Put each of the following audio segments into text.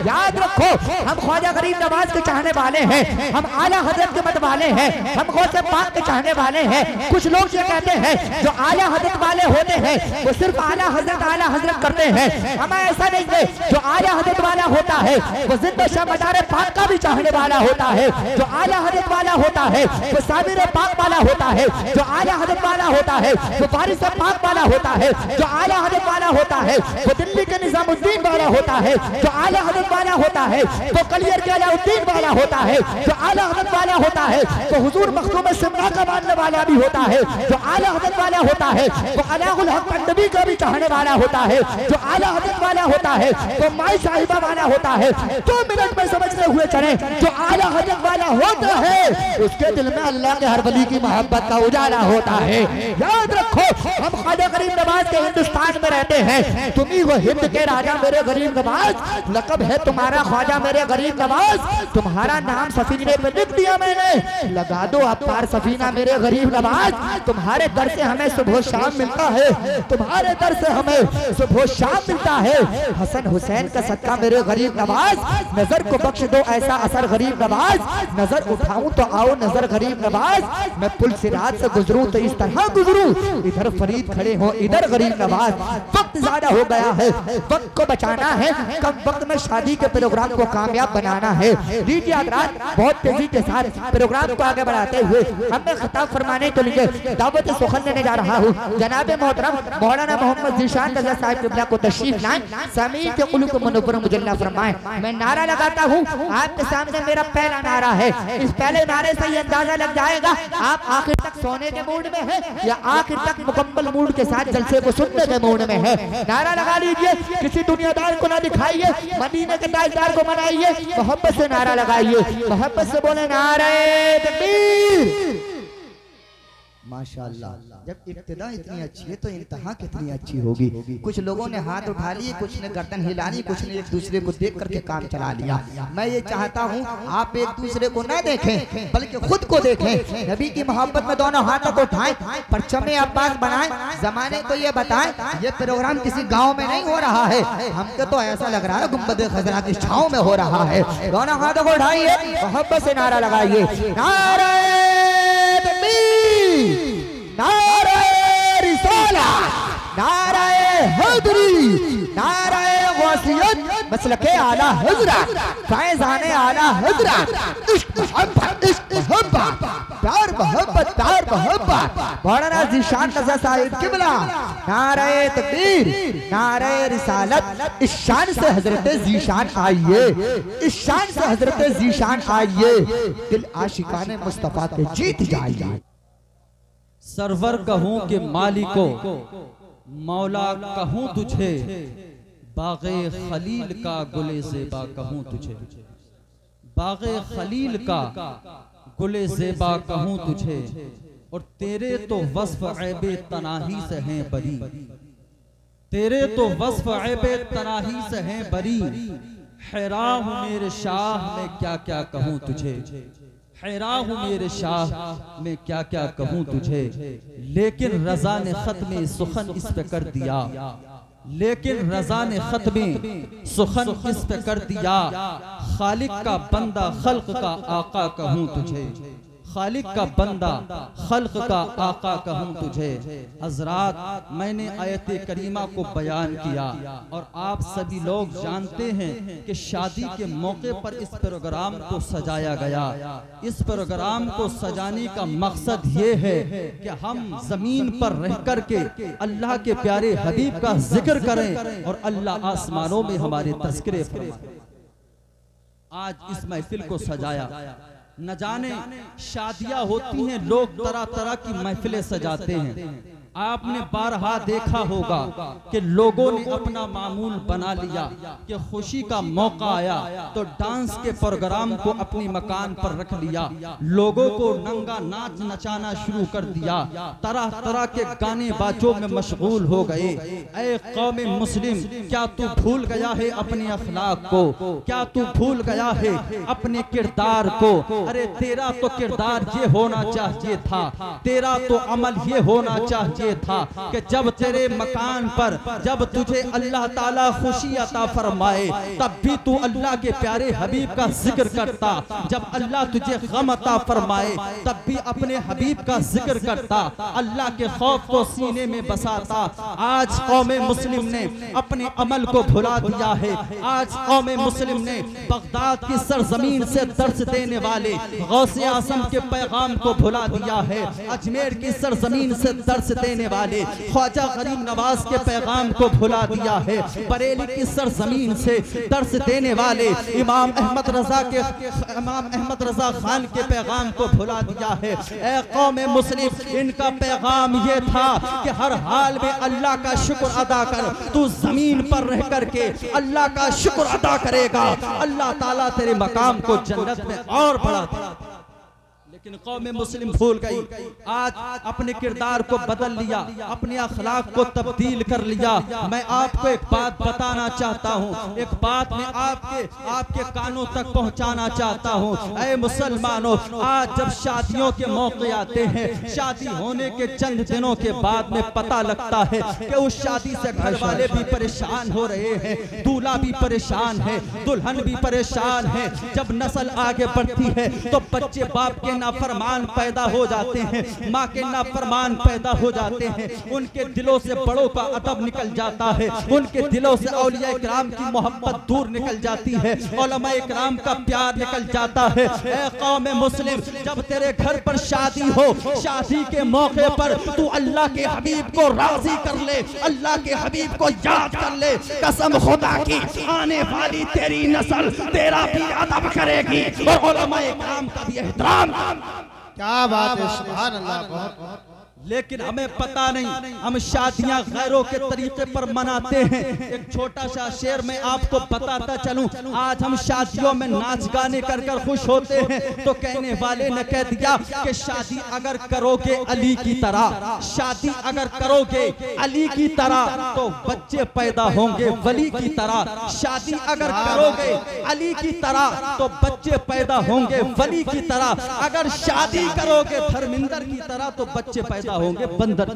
याद रखो हम ख्वाजा गरीब नवाज के चाहने वाले हैं, हम आला हजरत के मत वाले हैं, हम गौसे पाक के चाहने वाले हैं। कुछ लोग ये कहते हैं जो आला हजरत वाले होते हैं वो सिर्फ आला हजरत करते हैं। हमें ऐसा नहीं है, जो आला हजरत वाला होता है वो जिंदा शाह मदार पाक का भी चाहने वाला होता है। जो आला हजरत वाला होता है वो साबिर पाक वाला होता है। जो आला हजरत वाला होता है वो वारिस पाक वाला होता है। जो आला हजरत वाला होता है वो दिल्ली के निजामुद्दीन वाला होता है। जो आला हजरत वाला होता है वो कलियर के अलाउद्दीन वाला होता है। जो आला हजरत वाला होता है वो हुजूर मखदूम सिमरा का मानने वाला भी होता है। जो आला हजरत वाला होता है वो अलाउल हक नबी का भी चाहने वाला होता है। जो आला हजरत वाला होता है वो माई साहिबा वाला होता है। 2 मिनट में समझते हुए चले, जो आला हजरत वाला होता है उसके दिल में अल्लाह के हर वली की मोहब्बत का उजाला होता है। याद रखो हम ख्वाजा गरीब नवाज के हिंदुस्तान में रहते हैं, तुम्ही वो हिंद के राजा मेरे गरीब नवाज, लकब है तुम्हारा ख्वाजा मेरे गरीब नवाज। तुम्हारा नाम सफीने पे लिख दिया मैंने, लगा दो आप पार सफीना मेरे गरीब नवाज। तुम्हारे दर से हमें सुबह शाम मिलता है, तुम्हारे दर से हमें सुबह शाम मिलता है। हसन हुसैन का सदका मेरे गरीब नवाज, नजर को बख्श दो ऐसा असर गरीब नवाज। नजर उठाऊं तो आओ नजर गरीब नवाज, मैं पुल सिरात से गुजरूं तो इस तरह गुजरूं, इधर फरीद खड़े हो इधर गरीब नवाज। वक्त ज्यादा हो गया है, वक्त को बचाना है, कम वक्त में शादी के प्रोग्राम को कामयाब बनाना है। लीजिए हज़रात, बहुत तेजी के साथ प्रोग्राम को आगे बढ़ाते हुए हमें खिताब फरमाने के लिए दावत सुखन देने जा रहा हूँ। जनाब मोहतरम मौलाना मोहम्मद ज़ीशान रज़ा साहब क़िबला को तशरीफ लाएं, सामीन के क़ुलूब को मुनव्वर मुजल्ला फरमाएं। मैं नारा लगाता हूँ, आपके सामने मेरा पहला नारा है। इस पहले नारे से ये अंदाजा लग जाएगा आप आखिर तक सोने के मूड में है या आखिर तक मुकम्मल मूड के साथ जलसे को सुनने के मूड में है। नारा लगा लीजिए, किसी दुनियादार को ना दिखाइए, मदीने के ताजदार को मनाइए, मोहब्बत से नारा लगाइए, मोहब्बत से बोले नारे तकबीर। माशाअल्लाह, जब इब्तिदा इतनी अच्छी है तो इंतहा कितनी अच्छी होगी। कुछ लोगों ने हाथ उठा लिए, कुछ ने गर्दन हिलानी, कुछ ने एक दूसरे को देख करके काम चला लिया। मैं ये चाहता हूँ आप एक दूसरे को न देखें बल्कि खुद को देखें। नबी की मोहब्बत में दोनों हाथों को उठाएं, परचम अब्बास बनाएं, जमाने को ये बताएं ये प्रोग्राम किसी गाँव में नहीं हो रहा है। हमको तो ऐसा लग रहा है गुंबद खजरा की छाँव में हो रहा है। दोनों हाथों को उठाइए, मोहब्बत से नारा लगाइए, नारे नारे रिसालत, नारे हैदरी, नारे गौसियत, मसलके आला हज़रत, फैज़ाने आला हज़रत, इश्क मोहब्बत, इश्क मोहब्बत, प्यार मोहब्बत, प्यार मोहब्बत। मौलाना ज़ीशान रज़ा साहिब क़िबला, नारे तकबीर, नारे रिसालत। इस शान से हज़रत ज़ीशान आइए, इस शान से हज़रत ज़ीशान आइए, दिल आशिकाने मुस्तफ़ा के जीत जाइए। सरवर कहूँ के मालिको, मौला कहूँ तुझे, बाग़े खलील का गुले ज़ेबा कहूँ तुझे, बाग़े खलील का गुले ज़ेबा कहूँ तुझे। और तेरे तो वस्फ़ ऐबे तनाही से हैं बरी, तेरे तो वस्फ़ ऐबे तनाही से हैं बरी। हैरान हूँ मेरे शाह मैं क्या क्या कहूँ तुझे, हैरान हूँ मेरे शाह मैं क्या क्या कहूँ तुझे। लेकिन रज़ा ने ख़त्म सुखन इस पे कर दिया, लेकिन रज़ा ने ख़त्म सुखन इस पे कर दिया। खालिक का बंदा खल्क का आका कहूँ तुझे, खालिक का बंदा खल्क का आका कहूँ तुझे। हजरात, मैंने आयत करीमा को बयान किया और आप सभी लोग जानते हैं कि शादी के मौके पर इस प्रोग्राम को सजाया गया। इस प्रोग्राम को सजाने का मकसद ये है कि हम जमीन पर रह कर के अल्लाह के प्यारे हबीब का जिक्र करें और अल्लाह आसमानों में हमारे तज़किरे फरमाए। आज इस महफिल को सजाया, न जाने शादियां होती हैं, लोग तरह तरह की महफिलें सजाते हैं। आपने बारहा देखा होगा कि लोगों ने अपना मामूल बना लिया कि खुशी का मौका आया तो डांस के प्रोग्राम को अपनी मकान पर रख लिया, लोगों को नंगा नाच नचाना शुरू कर दिया, तरह तरह के गाने बाजों में मशगूल हो गए। ऐ कौम मुस्लिम, क्या तू भूल गया है अपने अखलाक को, क्या तू भूल गया है अपने किरदार को। अरे तेरा तो किरदार ये होना चाहिए था, तेरा तो अमल ये होना चाहिए ये था कि जब तेरे मकान पर जब तुझे अल्लाह ताला खुशी अता फरमाए तब भी तू अल्लाह के प्यारे हबीब का जिक्र करता, जब अल्लाह तुझे गम अता फरमाए तब भी अपने हबीब का जिक्र करता, अल्लाह के खौफ को सीने में बसाता। आज कौमे मुस्लिम ने अपने अमल को भुला दिया है। आज कौमे मुस्लिम ने बगदाद की सरजमीन से दर्स देने वाले गौसे आज़म के पैगाम को भुला दिया है। अजमेर की सरजमीन से दर्स देने वाले ख्वाजा गरीब नवाज के पैगाम को भुला दिया है। बरेली की सरजमीन से दर्स देने वाले इमाम अहमद रजा खान के पैगाम को भुला दिया है। ऐ कौमे मुस्लिम, इनका पैगाम ये था कि हर हाल में अल्लाह का शुक्र अदा कर। तू जमीन पर रह करके अल्लाह का शुक्र अदा करेगा, अल्लाह ताला तेरे मकाम को जन्नत में और बढ़ा देगा। लेकिन कौमे मुस्लिम भूल गई। आज अपने किरदार को बदल लिया, अपने अखलाक को तब्दील कर लिया। मैं आपको एक बात बताना चाहता हूँ, एक बात मैं आपके कानों तक पहुँचाना चाहता हूँ। ऐ मुसलमानों, आज जब शादियों के मौके आते हैं, शादी होने के चंद दिनों के बाद में पता लगता है कि उस शादी से घर वाले भी परेशान हो रहे हैं, दूल्हा भी परेशान है, दुल्हन भी परेशान है। जब नस्ल आगे बढ़ती है तो बच्चे बाप के नाफरमान पैदा हो जाते हैं, माँ के नाफरमान पैदा हो जाते हैं। उनके दिलों से बड़ों का अदब निकल जाता है, उनके दिलों से औलिया इकराम की मोहब्बत दूर निकल जाती है, उलमा इकराम का प्यार निकल जाता है। ऐ कौम मुस्लिम, जब तेरे घर पर शादी हो, शादी के मौके पर तू अल्लाह के हबीब को राजी कर ले, अल्लाह के हबीब को याद कर ले। कसम खुदा की, आने वाली तेरी नस्ल तेरा भी अदब करेगी और उलमा इकराम का भी एहतराम। क्या बात है, सुभान अल्लाह। बहुत लेकिन हमें पता नहीं, हम शादियां गैरों के तरीके पर मनाते हैं। एक छोटा सा शेर में आपको बताता चलूं, आज हम शादियों में नाच गाने कर कर खुश होते हैं तो कहने वाले ने कह दिया कि शादी अगर करोगे अली की तरह, शादी अगर करोगे अली की तरह तो बच्चे पैदा होंगे वली की तरह, शादी अगर करोगे अली की तरह तो बच्चे पैदा होंगे वली की तरह, अगर शादी करोगे धर्मिंदर की तरह तो बच्चे पैदा होंगे बंदर।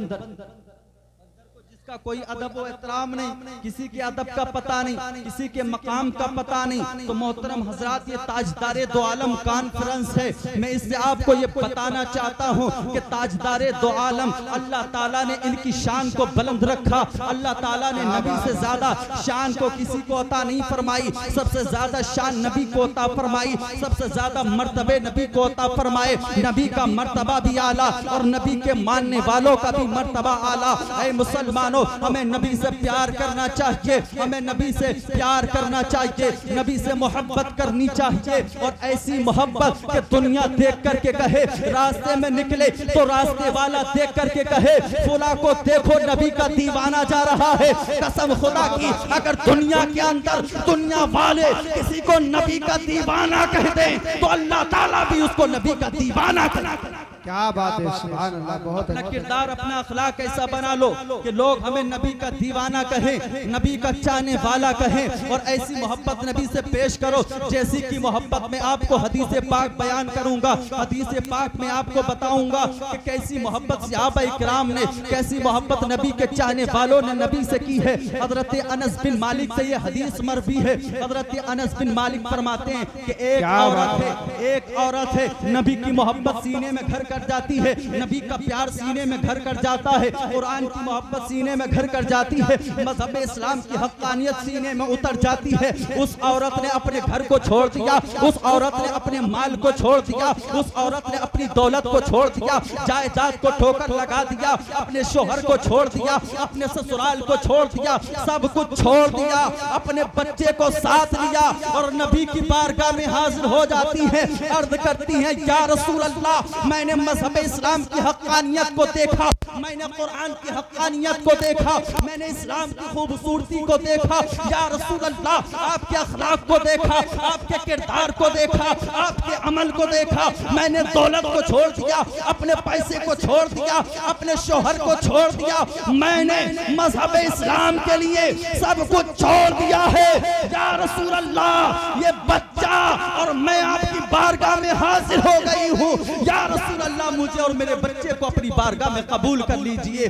जिसका कोई अदब व एहतराम नहीं, किसी के अदब का पता नहीं, किसी के मकाम का पता नहीं। तो मोहतरम हजरात, ये ताजदारे दो आलम कॉन्फ्रेंस है। मैं इससे आपको ये बताना चाहता हूँ कि ताजदारे दो आलम अल्लाह ताला ने इनकी शान को बुलंद रखा। अल्लाह ताला ने नबी से ज्यादा शान को किसी को अता नहीं फरमाई, सबसे ज्यादा शान नबी को अता फरमाई, सबसे ज्यादा मर्तबे नबी को अता फरमाए। नबी का मर्तबा भी आला और नबी के मानने वालों का भी मर्तबा आला। ऐ मुसलमान, हमें नबी से प्यार करना चाहिए, हमें नबी से प्यार करना चाहिए, नबी से मोहब्बत करनी चाहिए। और ऐसी मोहब्बत कि दुनिया देख करके कहे, रास्ते में निकले तो रास्ते वाला देख करके कहे फुला को देखो नबी का दीवाना जा रहा है। कसम खुदा की, अगर दुनिया के अंदर दुनिया वाले किसी को नबी का दीवाना कह दें तो अल्लाह ताला भी उसको नबी का दीवाना करा। क्या बात है, सुभान अल्लाह। बहुत अपना किरदार, अपना अखलाक ऐसा बना लो कि लोग हमें नबी का दीवाना कहें, नबी का चाहने वाला कहें। और ऐसी मोहब्बत नबी से पेश करो जैसी की मोहब्बत में आपको हदीस पाक बयान करूंगा। हदीस पाक में आपको बताऊंगा कि कैसी मोहब्बत सहाबा इकराम ने, कैसी मोहब्बत नबी के चाहने वालों ने नबी से की है। हजरत अनस बिन मालिक से ये हदीस मरवी है। हजरत अनस बिन मालिक फरमाते हैं कि एक औरत है नबी की मोहब्बत सीने में घर कर जाती है, नबी का प्यार सीने में घर कर जाता है, कुरान की मोहब्बत सीने में घर कर जाती है, मजहब इस्लाम की हक्कानियत सीने में उतर जाती है। उस औरत ने अपने घर को छोड़ दिया, उस औरत ने अपने माल को छोड़ दिया, उस औरत ने अपनी दौलत को छोड़ दिया, जायदाद को ठोकर लगा दिया, अपने शोहर को छोड़ दिया, अपने ससुराल को छोड़ दिया, सब कुछ छोड़ दिया, अपने बच्चे को साथ लिया और नबी की बारगाह में हाजिर हो जाती है। अर्ज करती है, या रसूल अल्लाह, मैंने मजहब इस्लाम की हक्कानियत को देखा, मैंने कुरान की हक्कानियत को देखा, मैंने इस्लाम की खूबसूरती को देखा। या रसूल अल्लाह, आपके अखलाक को देखा, आपके किरदार को देखा, आपके अमल को देखा। मैंने दौलत को छोड़ दिया, अपने पैसे को छोड़ दिया, अपने शोहर को छोड़ दिया, मैंने मजहब इस्लाम के लिए सब कुछ छोड़ दिया है। या रसूल अल्लाह, ये बच्चा और मैं आपकी बारगाह में हाजिर हो गई हूँ, या रसूल अल्लाह मुझे और मेरे बच्चे को अपनी बारगाह में कबूल कर लीजिए।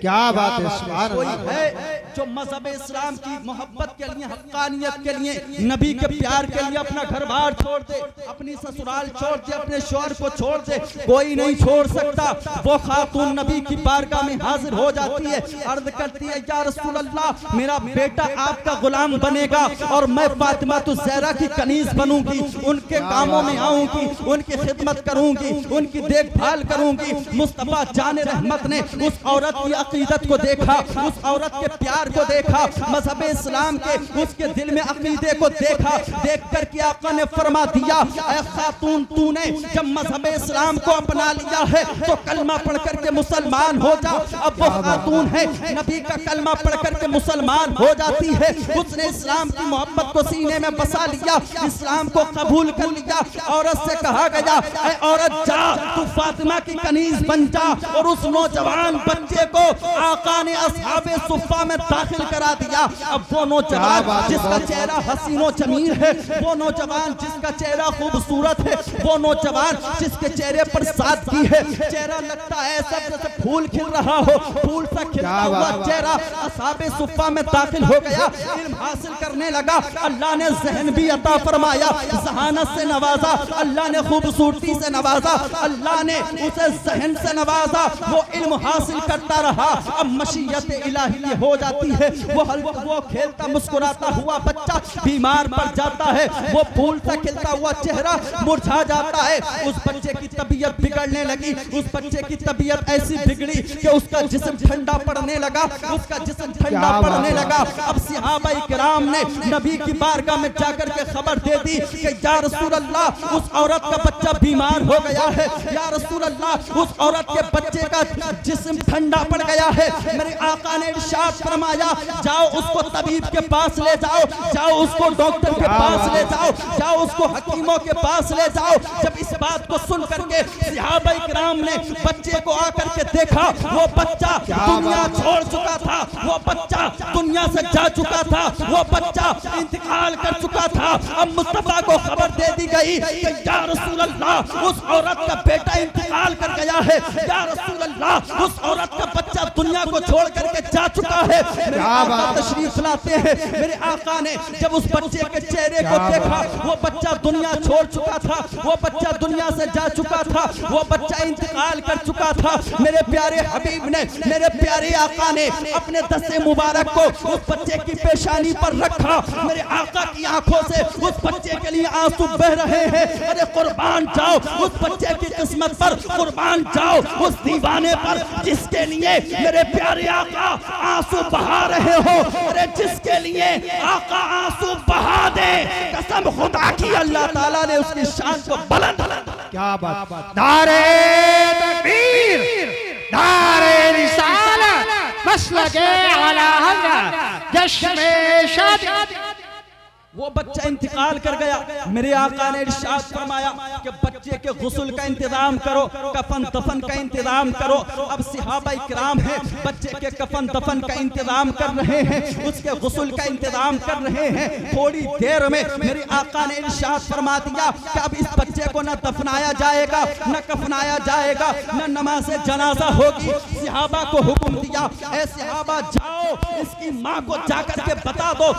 क्या बात है, सुभान कोई अल्लाह। है जो मजहब इस्लाम की मोहब्बत के लिए, हक्कानियत के लिए, नबी के प्यार के लिए अपना घर बार छोड़ दे, अपनी ससुराल छोड़ दे, अपने शौहर को छोड़ दे? कोई नहीं छोड़ सकता। वो खातून नबी की बारगाह में हाजिर हो जाती है, अर्ज करती है या रसूल अल्लाह मेरा बेटा आपका गुलाम बनेगा और मैं फातिमा तो ज़हरा की कनीज बनूंगी, उनके कामों में आऊंगी, उनकी खिदमत करूंगी, उनकी देखभाल करूंगी। मुस्तफा जाने रहमत ने उस औरत की अकीदत को देखा, उस औरत के प्यार को देखा, मजहब इस्लाम के उसके दिल में अकीदे को देखा। देख कर के आका ने फरमा दिया, ऐ खातून तूने जब मजहब इस्लाम को अपना लिया है तो कलमा पढ़ करके मुसलमान हो जा। अब वो खातून है नबी का कलमा पढ़ करके मुसलमान हो जाती है, उसने इस्लाम की मोहब्बत को सीने में बसा लिया, इस्लाम को कबूल कर लिया। औरत से कहा गया, ऐ औरत जा तू फातिमा की कनीज बन जा, और उस नौजवान बच्चे को आका ने असहाबे सुफ़ा में दाखिल करा दिया। अब वो नौजवान जिसका चेहरा हसीनो जमील है, वो नौजवान जिसका चेहरा खूबसूरत है, वो नौजवान जिसके चेहरे पर सादगी है, चेहरा लगता है ऐसा जैसे फूल खिल रहा हो, फूल सा खिलता हुआ चेहरा असहाबे सुफ़ा में दाखिल हो गया, इल्म हासिल करने लगा। अल्लाह ने ज़हन भी अता फरमाया, ज़हानत से नवाजा, अल्लाह ने खूबसूरती से नवाजा, अल्लाह ने उसे ज़हन से नवाजा, वो इल्म हासिल करता रहा। अब मशीयत इलाही हो जाती है, वो खेलता मुस्कुराता हुआ बच्चा बीमार पड़ जाता है, वो फूल सा खिलता हुआ चेहरा मुरझा जाता है। उस बच्चे की तबीयत बिगड़ने लगी, उस बच्चे की तबीयत ऐसी बिगड़ी कि उसका जिस्म ठंडा पड़ने लगा, उसका जिस्म ठंडा पड़ने लगा। अब सहाबा इकराम ने नबी की बारगाह में जाकर के खबर दे दी कि या रसूल अल्लाह उस औरत का बच्चा बीमार हो गया है, या रसूल अल्लाह उस औरत के बच्चे का जिस्म ठंडा पड़ गया है। मेरे आका ने इरशाद फरमाया, जाओ उसको तबीब के पास ले जाओ, जाओ उसको डॉक्टर के पास ले जाओ, जाओ उसको हकीमों के पास ले जाओ। जब इस बात को सुन करके सहाबा इकराम ने बच्चे को आकर के देखा, वो बच्चा दुनिया छोड़ चुका था, वो बच्चा दुनिया से जा चुका था, वो बच्चा इंतकाल कर चुका था। अब मुस्तफा को खबर दे दी गई कि या रसूल अल्लाह उस औरत का बेटा इंतकाल कर गया है, या रसूल अल्लाह उस औरत का बच्चा दुनिया को छोड़ करके जा चुका है। मेरे आका तशरीफ लाते हैं, मेरे आका ने जब उस बच्चे के चेहरे को देखा, वो बच्चा दुनिया छोड़ चुका था, वो बच्चा दुनिया से जा चुका था, वो बच्चा इंतकाल कर चुका था। मेरे प्यारे हबीब ने, मेरे प्यारे आका ने अपने दस्ते मुबारक को उस बच्चे की पेशानी पर रखा। मेरे आका की आंखों से उस बच्चे के लिए आंसू बह रहे हैं। अरे कुर्बान जाओ उस बच्चे की किस्मत पर, कुर्बान जाओ उस दीवाने पर जिसके लिए मेरे प्यारे आका आंसू बहा रहे हो। अरे जिसके लिए आका आंसू बहा दे, कसम खुदा की अल्लाह ताला ने उसकी शान को बुलंद। क्या बात, नारे तकबीर, नारे रिसालत, मसलके आला हज़रत, जश्न शादी। वो बच्चा इंतकाल कर गया। मेरे आका ने इरशाद फरमाया कि बच्चे के गुस्ल का इंतजाम करो, कफन दफन का इंतजाम करो। अब सहाबा इकराम है, बच्चे के कफन दफन का इंतजाम कर रहे हैं, उसके गुस्ल का इंतजाम कर रहे हैं। थोड़ी देर में मेरे आका ने इरशाद फरमा दिया कि अब इस बच्चे को न दफनाया जाएगा, न कफनाया जाएगा, न नमाज जनाजा होगी। सहाबा को हुक्म दिया, ऐ सहाबा जाओ इसकी माँ को जाकर के बता दो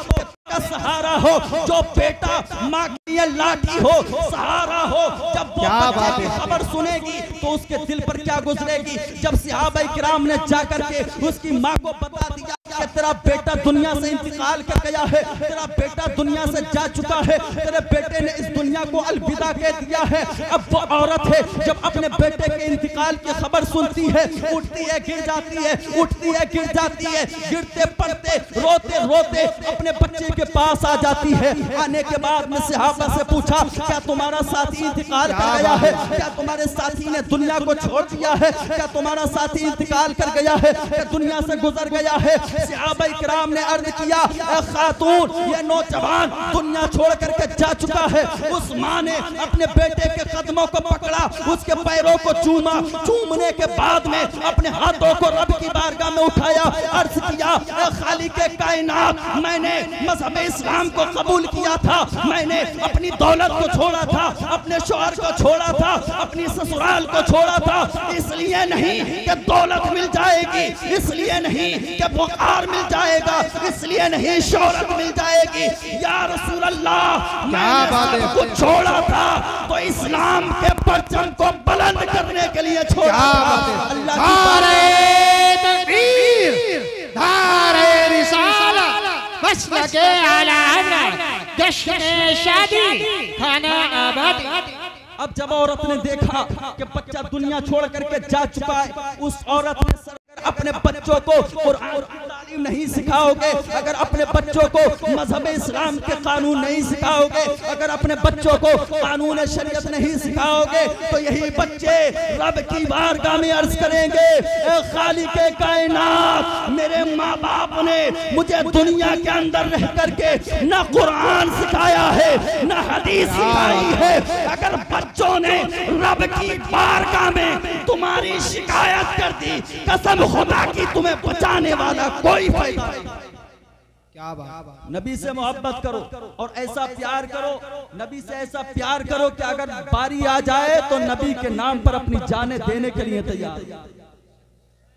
का सहारा हो, जो बेटा माँ की लाठी हो, सहारा हो। जब वो बच्चे की खबर सुनेगी तो उसके दिल पर क्या गुजरेगी। जब सहाबा इकराम ने जाकर के उसकी माँ को बता दिया कि तेरा बेटा दुनिया से इंतकाल कर गया है, तेरा बेटा दुनिया से जा चुका है, तेरे बेटे ने इस दुनिया को अलविदा कह दिया है। अब वो औरत है जब अपने बेटे के इंतकाल की खबर सुनती है, उठती है गिर जाती है, उठती है गिर जाती है, गिरते पड़ते रोते रोते अपने बच्चे के पास आ जाती है। आने के बाद में सहाबा से पूछा, क्या तुम्हारा साथी इंतकाल कर गया है? क्या तुम्हारे साथी ने दुनिया को छोड़ दिया है? क्या तुम्हारा साथी इंतकाल कर गया है? क्या दुनिया से गुजर गया है? सहाबा इकराम ने अर्ज किया, ए खातून, ये नौजवान दुनिया छोड़ करके जा चुका है। उस माँ ने अपने बेटे के कदमों को पकड़ा, उसके पैरों को चूमा, चूमने के बाद में अपने हाथों को रब की बारगाह में उठाया, अर्ज किया, ए खालिक कायनात, मैंने मजहब इस्लाम को कबूल किया था, मैंने अपनी दौलत को छोड़ा था, अपने शौहर को छोड़ा था, अपनी ससुराल को छोड़ा था, इसलिए नहीं कि दौलत मिल जाएगी, इसलिए नहीं कि वक़ार मिल जाएगा, इसलिए नहीं शौहरत मिल जाएगी। या रसूल अल्लाह, मैंने सब कुछ छोड़ा था तो इस्लाम के परचम को बुलंद करने के लिए छोड़ा था। अल्लाह नारे तकबीर, नारे रिसालत, मसलके आला हज़रत, जश्न शादी, खाना आबादी। अब जब औरत ने देखा कि बच्चा दुनिया छोड़ करके जा चुका है, उस औरत ने अपने बच्चों को कुरान की तालीम नहीं सिखाओगे, अगर अपने बच्चों को मजहब इस्लाम के कानून नहीं सिखाओगे, अगर अपने बच्चों को कानून शरीयत नहीं सिखाओगे, तो यही बच्चे रब की बारगाह में अर्ज करेंगे, ए खालिके कायनात, मेरे माँ बाप ने मुझे दुनिया के अंदर रह करके न कुरान सिखाया है, न हदीस सिखाई है। अगर बच्चों ने रब की बारगाह में तुम्हारी शिकायत कर दी, कसम खुदा की तुम्हें बचाने वाला कोई फायदा नहीं। क्या बात। नबी से मोहब्बत करो और ऐसा प्यार करो, नबी से ऐसा प्यार करो कि अगर बारी आ जाए तो नबी के नाम पर अपनी जानें देने के लिए तैयार।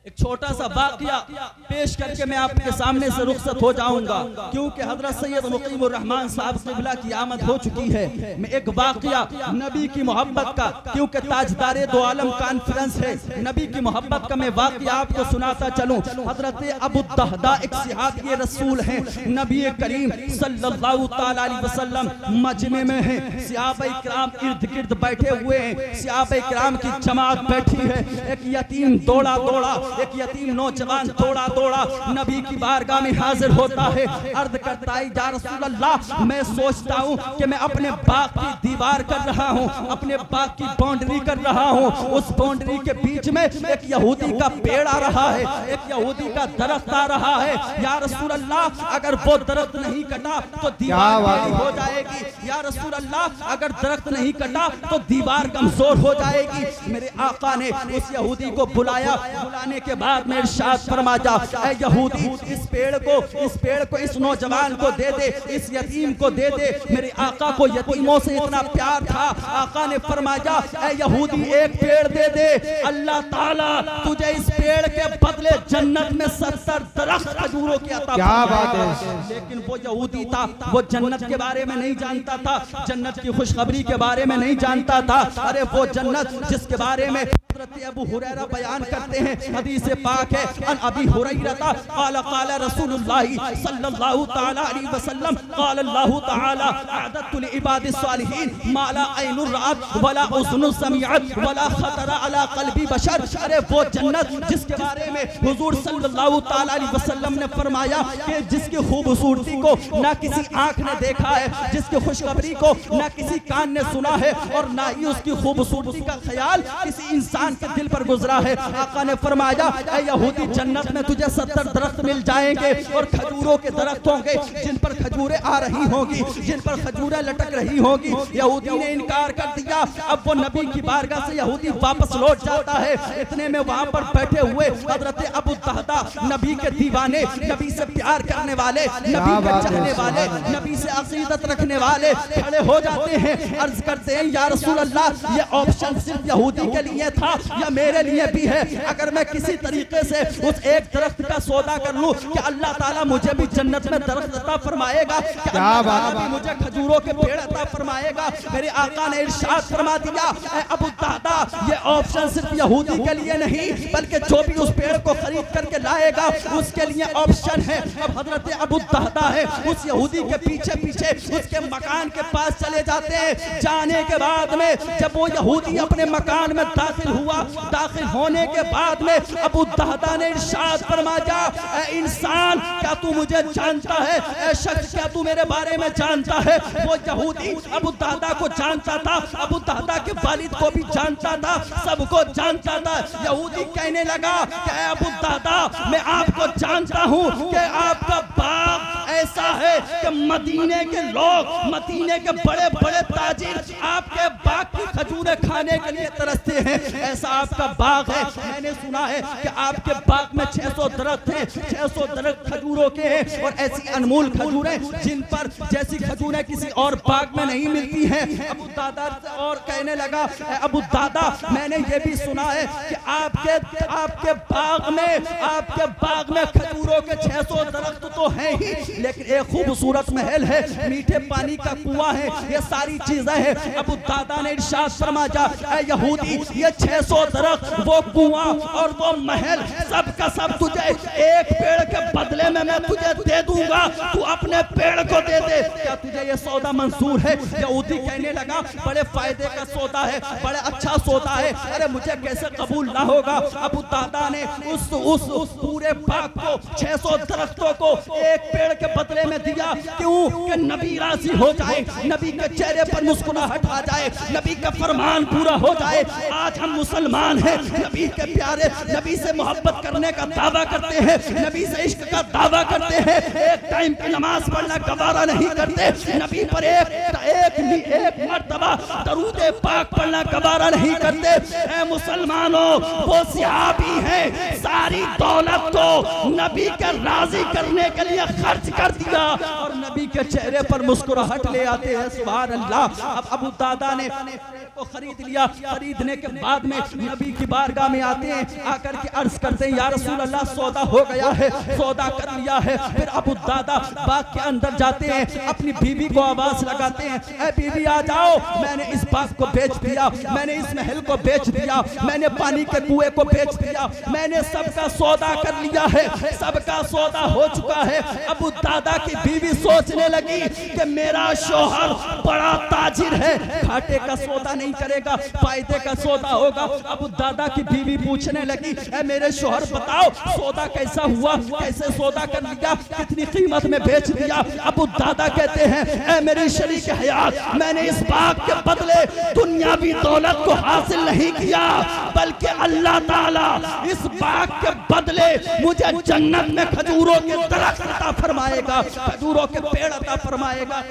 एक छोटा सा वाकया पेश करके मैं आपके सामने से रुखसत हो जाऊंगा, क्योंकि हजरत सैयद मुकीमुर रहमान साहब क़िबला की आमद हो चुकी है। मैं एक वाकया नबी की मोहब्बत का, क्योंकि ताजदारे दो आलम कॉन्फ्रेंस है, नबी की मोहब्बत का मैं वाकया आपको सुनाता चलूं। हजरत अबू दहदा एक सहाबी रसूल हैं, नबी करीम सल्लल्लाहु तआला अलैहि वसल्लम मजमे में हैं, सहाबा इकराम इर्द गिर्द बैठे हुए हैं, सहाबा इकराम की जमात बैठी है। एक यतीम दौड़ा दौड़ा, एक यतीम नौजवान दौड़ा दौड़ा नबी की बारगाह में हाजिर होता है, अर्ज करता है, या रसूल अल्लाह, मैं सोचता हूँ कि मैं अपने बाग की दीवार कर रहा हूँ, अपने बाग की बाउंड्री कर रहा हूँ, उस बाउंड्री के बीच में एक यहूदी का पेड़ आ रहा है, एक यहूदी का दरख्त आ रहा है। या रसूल अल्लाह, अगर वो दरख्त नहीं कटा तो दीवार टेढ़ी हो जाएगी। या रसूल अल्लाह, अगर दरख्त नहीं कटा तो दीवार कमजोर हो जाएगी। मेरे आका ने उस यहूदी को बुलाया, बुलाने के बाद में इरशाद फरमाया, ऐ यहूदी, इस पेड़ को इस नौजवान को दे दे, इस यतीम को दे दे। मेरे आका को यतीमों से इतना प्यार था, आका ने फरमाया, ऐ यहूदी, एक पेड़ दे दे, अल्लाह ताला तुझे इस पेड़ के बदले जन्नत में 70 दरख्त खजूरों की अता। क्या बात है। लेकिन वो यहूदी था, वो जन्नत के बारे में नहीं जानता था, जन्नत की खुशखबरी के बारे में नहीं जानता था। अरे वो जन्नत जिसके बारे में हज़रत अबू हुरैरा बयान करते हैं, हदीस पाक है, अन अबी हुरैरा क़ाल क़ाल रसूलुल्लाह सल्लल्लाहु तआला अलैहि वसल्लम क़ाल अल्लाहु तआला अअदतु लिइबादि सालिहीन मा ला ऐनुर रअत वला उज़ुन समिअत वला खतरा अला क़ल्बी बशर। अरे वो जन्नत जिसके बारे में हुजूर सल्लल्लाहु तआला अलैहि वसल्लम ने फरमाया कि जिसकी खूबसूरती को ना किसी आंख ने देखा है, जिसकी खुशखबरी को ना किसी कान ने सुना है, और ना ही उसकी खूबसूरती का ख्याल किसी इंसान के दिल पर गुजरा है। आका ने फरमाया, ऐ यहूदी, जन्नत में तुझे 70 दरख्त मिल जाएंगे, और खजूरों के दरख्त होंगे जिन पर खजूरें आ रही होंगी, जिन पर खजूरें लटक रही होंगी। यहूदी ने इनकार कर दिया। अब वो नबी की बारगाह से यहूदी वापस लौट जाता है। इतने में वहां पर बैठे हुए हजरत अबू दहदा, नबी के दीवाने, नबी से प्यार करने वाले, नबी का चाहने वाले, नबी से अकीदत रखने वाले खड़े हो जाते हैं, अर्ज करते हैं, या रसूल अल्लाह, ये ऑप्शन सिर्फ यहूदी के लिए था या मेरे लिए भी है? अगर मैं किसी तरीके से उस एक दरख्त का सौदा कर लूं कि अल्लाह ताला मुझे भी जन्नत में दरख्त अता फरमाएगा, कि अल्लाह ताला भी मुझे खजूरों के पेड़ अता फरमाएगा। मेरे आका ने इरशाद फरमा दिया, ऐ अबू दहदा, ये ऑप्शन सिर्फ यहूदी के लिए नहीं, बल्कि जो भी उस पेड़ को खरीद करके लाएगा उसके लिए ऑप्शन है। अब हजरत अबू दहदा है, उस यहूदी के पीछे पीछे उसके मकान के पास चले जाते हैं। जाने के बाद में जब वो यहूदी अपने मकान में दाखिल हुआ हुआ। दाखिल होने के बाद में अबू दहदा ने इरशाद फरमाया, ऐ इंसान क्या तू मुझे जानता है? ऐ शख्स क्या तू मेरे बारे में जानता है? वो यहूदी अबू दहदा को जानता था, अबू दहदा के वालिद को भी जानता था, सबको जानता था। यहूदी कहने लगा कि अबू दहदा मैं आपको जानता हूँ कि आपका बाप ऐसा है कि मदीने के लोग, मदीने के बड़े बड़े ताजिर आपके बाग की खजूरें खाने के लिए तरसते हैं। ऐसा आपका बाग है। मैंने सुना है कि आपके बाग में 600 दरख्त हैं, 600 दरख्त खजूरों के हैं और ऐसी अनमोल खजूरें जिन पर जैसी खजूरें किसी और बाग में नहीं मिलती हैं। अबू दादा और कहने लगा, अबू दादा मैंने ये भी सुना है कि आपके बाग में खजूरों के 600 दरख्त तो हैं ही, लेकिन एक खूबसूरत महल है, मीठे पानी का कुआं है, ये सारी चीजें हैं। अबू दादा ने इरशाद फरमाया, ऐ यहूदी ये 600 दरख्त, वो कुआं और वो महल सब का सब तुझे एक पेड़ के बदले में मैं तुझे दे दूंगा, तू अपने पेड़ को दे दे। क्या तुझे ये सौदा मंजूर है? यहूदी कहने लगा, बड़े फायदे का सौदा है, बड़ा अच्छा सौदा है, अरे मुझे कैसे कबूल ना होगा। अबू दादा ने उस पूरे बाग को 600 दरख्तों को एक पेड़ के बदले में दिया। क्यों? कि नबी राजी हो जाए, नबी के चेहरे पर मुस्कुराहट आ जाए, नबी का फरमान पूरा हो जाए। आज हम मुसलमान हैं, नबी के प्यारे, नबी से मोहब्बत करने का दावा करते हैं, नबी से इश्क का दावा करते हैं, एक टाइम की नमाज पढ़ना गवारा नहीं करते, नबी पर एक मर्तबा दरूद पाक पढ़ना गवारा नहीं करते। ऐ मुसलमानों, वो सहाबी हैं, सारी दौलत को नबी के राजी करने के लिए खर्च कर दिया और नबी के चेहरे पर मुस्कुराहट ले आते हैं। सुभान अल्लाह। अब अबू दादा ने को खरीद लिया। खरीदने के बाद में नबी की बारगाह में आते हैं, आकर के अर्ज करते हैं, या रसूल अल्लाह सौदा हो गया है, सौदा कर लिया है। फिर अबू दादा बाग के अंदर जाते हैं, अपनी बीवी को आवाज लगाते हैं, ऐ बीवी आ जाओ, मैंने इस बाग को बेच दिया, मैंने इस महल को बेच दिया, मैंने पानी के कुएं को बेच दिया, मैंने सबका सौदा कर लिया है, सबका सौदा हो चुका है। अबू दादा की बीवी सोचने लगी कि मेरा शौहर बड़ा ताजिर है, घाटे का सौदा नहीं करेगा, फायदे का सौदा होगा। अबू दादा की बीवी पूछने लगी, ऐ मेरे शौहर बताओ सौदा कैसा हुआ, कैसे सौदा कर लिया, कितनी कीमत में बेच दिया? अबू दादा कहते हैं, ऐ मेरी शरीक हयात, मैंने इस बाग के बदले दुनियावी दौलत को हासिल नहीं किया, बल्कि अल्लाह ताला इस बाग के बदले मुझे जन्नत में खजूरों के दरख्त अता फरमाएगा, खजूरों के पेड़ अता फरमाएगा।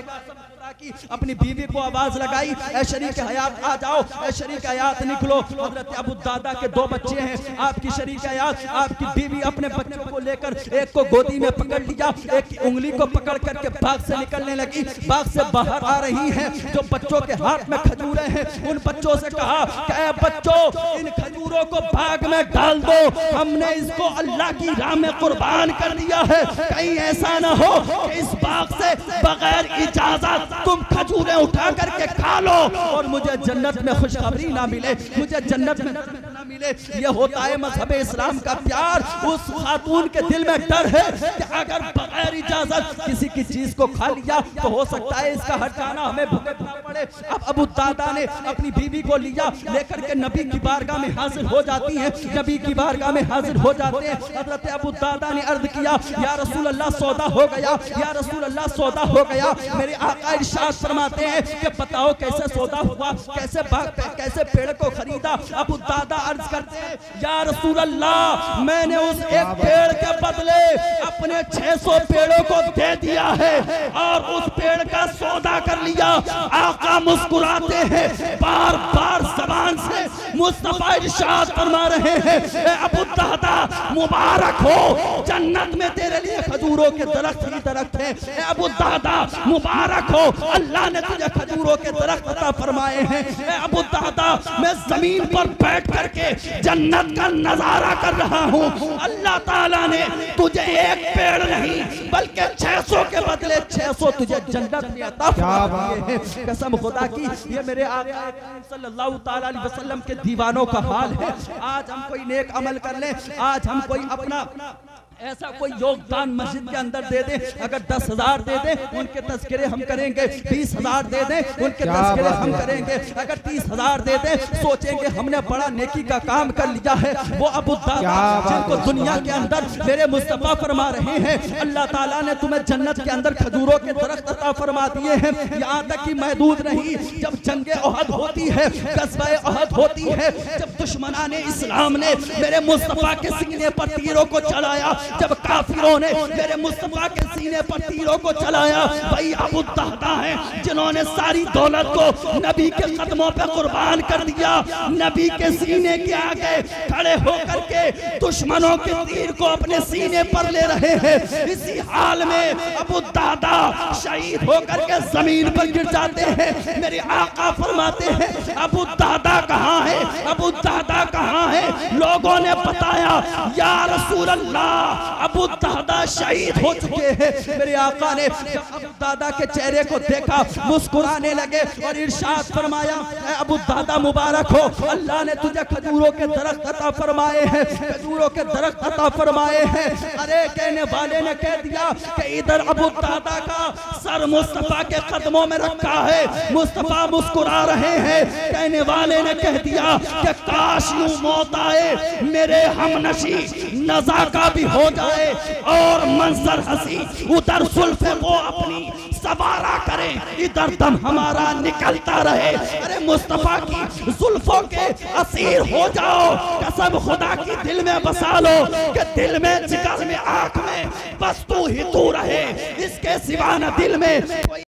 की अपनी बीवी को आवाज लगाई, ऐ शरीक हयात आ जाओ, ऐ शरीक हयात निकलो। हजरत अबू दादा के 2 बच्चे हैं, आपकी शरीक हयात, आपकी बीवी अपने बच्चों को लेकर एक को गोदी में पकड़ लिया, एक की उंगली को पकड़ करके बाग से निकलने लगी। बाग से बाहर आ रही हैं, जो बच्चों के हाथ में खजूरें हैं, उन बच्चों से कहा कि ऐ बच्चों इन खजूरों को बाग में डाल दो, हमने इसको अल्लाह की राह में कुर्बान कर दिया है, कहीं ऐसा ना हो कि इस बाग से बगैर इजाजत तुम खजूरें उठा करके खा लो और मुझे जन्नत में खुशखबरी ना मिले, मुझे जन्नत में ना मिले। ये होता है मजहब इस्लाम का प्यार। उस खातून के दिल में डर है कि अगर बगैर इजाजत किसी की चीज को खा लिया तो हो सकता है इसका हटाना हमें भुगतना पड़े। अब अबू दादा ने अपनी बीवी को लिया, लेकर के नबी की बारगाह में हाजिर हो जाती है, नबी की बारगाह में हाजिर हो जाते हैं। हजरत अबू दादा ने अर्ज किया, या रसूल अल्लाह सौदा हो गया, या रसूल अल्लाह सौदा हो गया। मेरे आका इरशाद फरमाते हैं कि बताओ कैसे सौदा हुआ, कैसे कैसे पेड़ को खरीदा। अबू दादा अर्ज करते हैं, या रसूल अल्लाह मैंने उस एक पेड़ के बदले अपने 600 पेड़ों को दे दिया है और उस पेड़ का सौदा कर लिया। आका मुस्कुराते हैं, बार बार जबान से मुस्तफा इरशाद फरमा रहे हैं, अबू दादा मुबारक हो, जन्नत में तेरे लिए खजूरों के दरख्त ही दरख्त है। अबू दादा मुबारक हो, अल्लाह ने तुझे खजूरों के दरख्त अता फरमाए हैं। अबू दादा मैं जमीन पर बैठ करके जन्नत का नजारा कर रहा हूँ, अल्लाह ताला ने तुझे एक पेड़ नहीं बल्कि 600 के बदले 600 तुझे जन्नत में अता फरमाए हैं। कसम खुदा की ये मेरे आका सल्लल्लाहु ताला अलैहि वसल्लम के दीवानों का हाल है। आज हम कोई नेक अमल कर ले, आज हम कोई अपना ऐसा कोई योगदान मस्जिद के अंदर दे दे, अगर 10,000 दे दे उनके तज़किरे हम करेंगे, 20,000 दे दे उनके तज़किरे हम करेंगे, अगर 30,000 दे दे सोचेंगे हमने बड़ा नेकी का काम कर लिया है। वो अबू दादा जिनको दुनिया के अंदर मेरे मुस्तफ़ा फरमा रहे हैं, अल्लाह ताला ने तुम्हें जन्नत के अंदर खजूरों के दरख्त अता फरमा दिए हैं। यहाँ तक कि महदूद नहीं, जब जंगे ओहद होती है, ग़ज़वा ओहद होती है, जब दुश्मनाने इस्लाम ने मेरे मुस्तफ़ा के सीने पर तीरों को चलाया, जब काफिरों ने मेरे मुस्तफा के सीने पर तीरों को चलाया, वही अबू दहदा हैं जिन्होंने सारी दौलत को नबी के कदमों पे कुर्बान कर दिया। नबी के सीने के आगे खड़े होकर के दुश्मनों के तीर को अपने सीने पर ले रहे हैं। इसी हाल में अबू दहदा शहीद होकर के जमीन पर गिर जाते हैं। मेरे आका फरमाते हैं अबू दहदा कहाँ है, अबू दहदा कहाँ है? लोगों ने बताया या रसूल अल्लाह अबू दहदा शहीद हो चुके हैं। मेरे आका ने जब अबू दहदा के चेहरे को देखा मुस्कुराने लगे और इरशाद फरमाया, अबू दहदा मुबारक हो, अल्लाह ने तुझे खजूरों के दरख्त अता फरमाए हैं, खजूरों के दरख्त अता फरमाए हैं। अरे कहने वाले ने कह दिया कि इधर अबू दहदा का सर मुस्तफा के कदमों में रखा है, मुस्तफा मुस्कुरा रहे हैं। कहने वाले ने कह दिया कि काश यूं मौत आए मेरे हमनशी नज़ा का भी हो जाए और मंजर हंसी उधर जुल्फे वो अपनी सवारा करें, इधर दम हमारा निकलता रहे। अरे मुस्तफा की जुल्फों के असीर हो जाओ, कसम खुदा की दिल में बसा लो कि दिल में, जिगर में, आंख में बस तू ही तू रहे, इसके सिवा न दिल में कोई